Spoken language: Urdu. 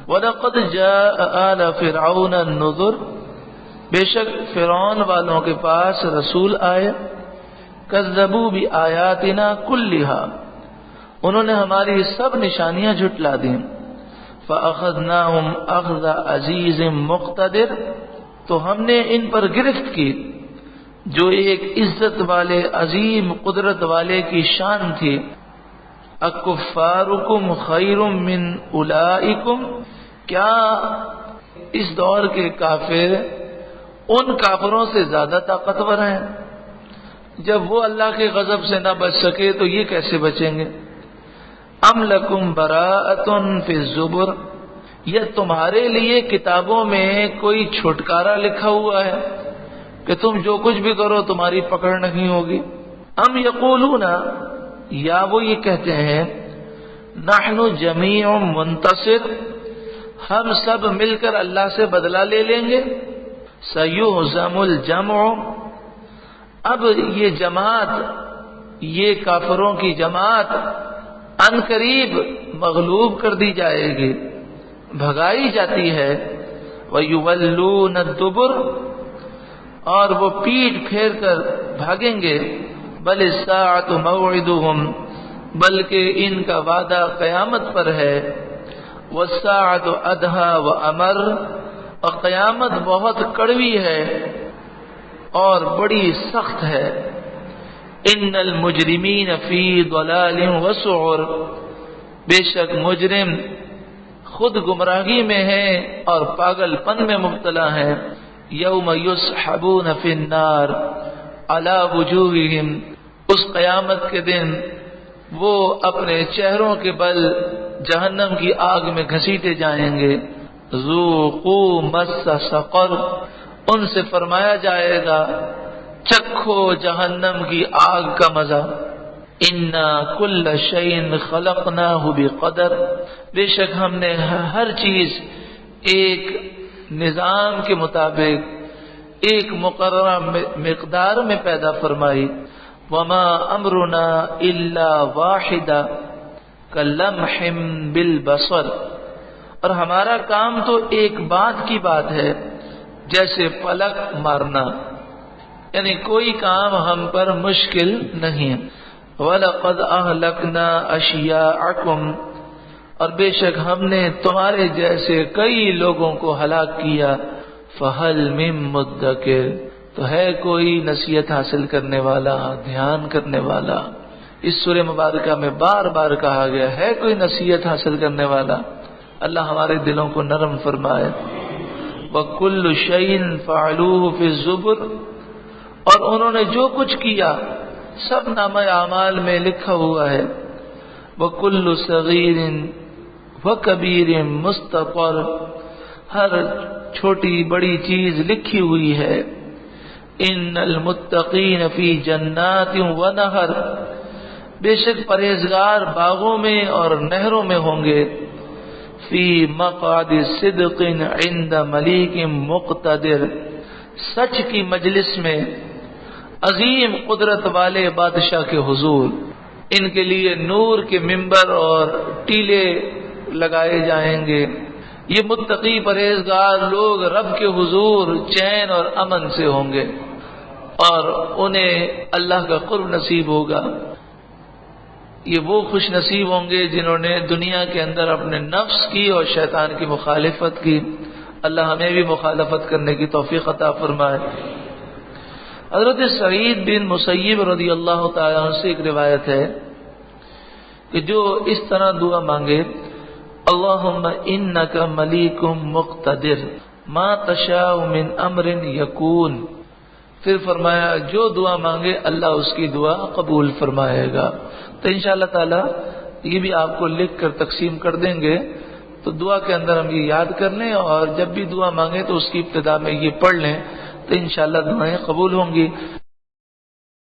وَلَقَدْ جَاءَ آلَ فِرْعَوْنَ النُّذُرُ، بے شک فرعون والوں کے پاس رسول آئے، کذبوا بآیاتنا کلھا، انہوں نے ہماری سب نشانیاں جھٹلا دیں، فأخذناہم اخذ عزیز مقتدر، تو ہم نے ان پر گرفت کی جو ایک عزت والے عظیم قدرت والے کی شان تھی۔ اکفارکم خیر من اولئکم، کیا اس دور کے کافر ان کافروں سے زیادہ طاقتور ہیں؟ جب وہ اللہ کے غضب سے نہ بچ سکے تو یہ کیسے بچیں گے؟ ام لکم براءۃ فی الزبر، یہ تمہارے لیے کتابوں میں کوئی چھٹکارا لکھا ہوا ہے کہ تم جو کچھ بھی کرو تمہاری پکڑ نہیں ہوگی؟ ام یقولون، یا وہ یہ کہتے ہیں نحن جمیع منتصر، ہم سب مل کر اللہ سے بدلہ لے لیں گے۔ سیہزم الجمع، اب یہ جماعت، یہ کافروں کی جماعت ان قریب مغلوب کر دی جائے گی، بھگائی جاتی ہے۔ وَيُوَلُّونَ الدُّبُرَ، اور وہ پیٹ پھیر کر بھاگیں گے۔ بل الساعۃ موعدہم، بلکہ ان کا وعدہ قیامت پر ہے۔ والساعۃ ادھیٰ وامر، اور قیامت بہت کڑوی ہے اور بڑی سخت ہے۔ ان المجرمین فی ضلال وسعر، بے شک مجرم خود گمراہی میں ہیں اور پاگل پن میں مبتلا ہیں۔ یوم یسحبون فی النار علی وجوہہم، اس قیامت کے دن وہ اپنے چہروں کے بل جہنم کی آگ میں گھسیٹے جائیں گے۔ ذوقوا مس سقر، ان سے فرمایا جائے گا چکھو جہنم کی آگ کا مزہ۔ انا کل شیء خلقناہ بقدر، بے شک ہم نے ہر چیز ایک نظام کے مطابق ایک مقررہ مقدار میں پیدا فرمائی۔ وما امرنا الا واحدہ کلمح بالبصر، اور ہمارا کام تو ایک بات کی بات ہے جیسے پلک مارنا، یعنی کوئی کام ہم پر مشکل نہیں۔ وَلَقَدْ أَهْلَكْنَا أَشْيَاعَكُمْ، اور بے شک ہم نے تمہارے جیسے کئی لوگوں کو ہلاک کیا۔ فَهَلْ مِن مُدَّكِرٍ، تو ہے کوئی نصیحت حاصل کرنے والا، دھیان کرنے والا؟ اس سورہ مبارکہ میں بار بار کہا گیا ہے کوئی نصیحت حاصل کرنے والا۔ اللہ ہمارے دلوں کو نرم فرمائے۔ وَكُلُّ شَيْءٍ فَعَلُوهُ فِي الزُّبُرِ، اور انہوں نے جو کچھ کیا سب نامہ اعمال میں لکھا ہوا ہے۔ وَكُلُّ صَغِيرٍ وَكَبِيرٍ مُسْتَطَرٍ، ہر چھوٹی بڑی چیز لکھی ہوئی ہے۔ ان المتقین فی جنات ونہر، بے شک پرہیزگار باغوں میں اور نہروں میں ہوں گے۔ فی مقعد صدق عند ملیک مقتدر، سچ کی مجلس میں عظیم قدرت والے بادشاہ کے حضور۔ ان کے لیے نور کے ممبر اور ٹیلے لگائے جائیں گے۔ یہ متقی پرہیزگار لوگ رب کے حضور چین اور امن سے ہوں گے اور انہیں اللہ کا قرب نصیب ہوگا۔ یہ وہ خوش نصیب ہوں گے جنہوں نے دنیا کے اندر اپنے نفس کی اور شیطان کی مخالفت کی۔ اللہ ہمیں بھی مخالفت کرنے کی توفیق عطا فرمائے۔ حضرت سعید بن مسیب رضی اللہ تعالیٰ عنہ سے ایک روایت ہے کہ جو اس طرح دعا مانگے، اللہم انک ملیک مقتدر ما تشاء من امر یکون، پھر فرمایا جو دعا مانگے اللہ اس کی دعا قبول فرمائے گا۔ تو انشاءاللہ تعالی یہ بھی آپ کو لکھ کر تقسیم کر دیں گے، تو دعا کے اندر ہم یہ یاد کر لیں اور جب بھی دعا مانگیں تو اس کی ابتدا میں یہ پڑھ لیں تو انشاءاللہ دعائیں قبول ہوں گی۔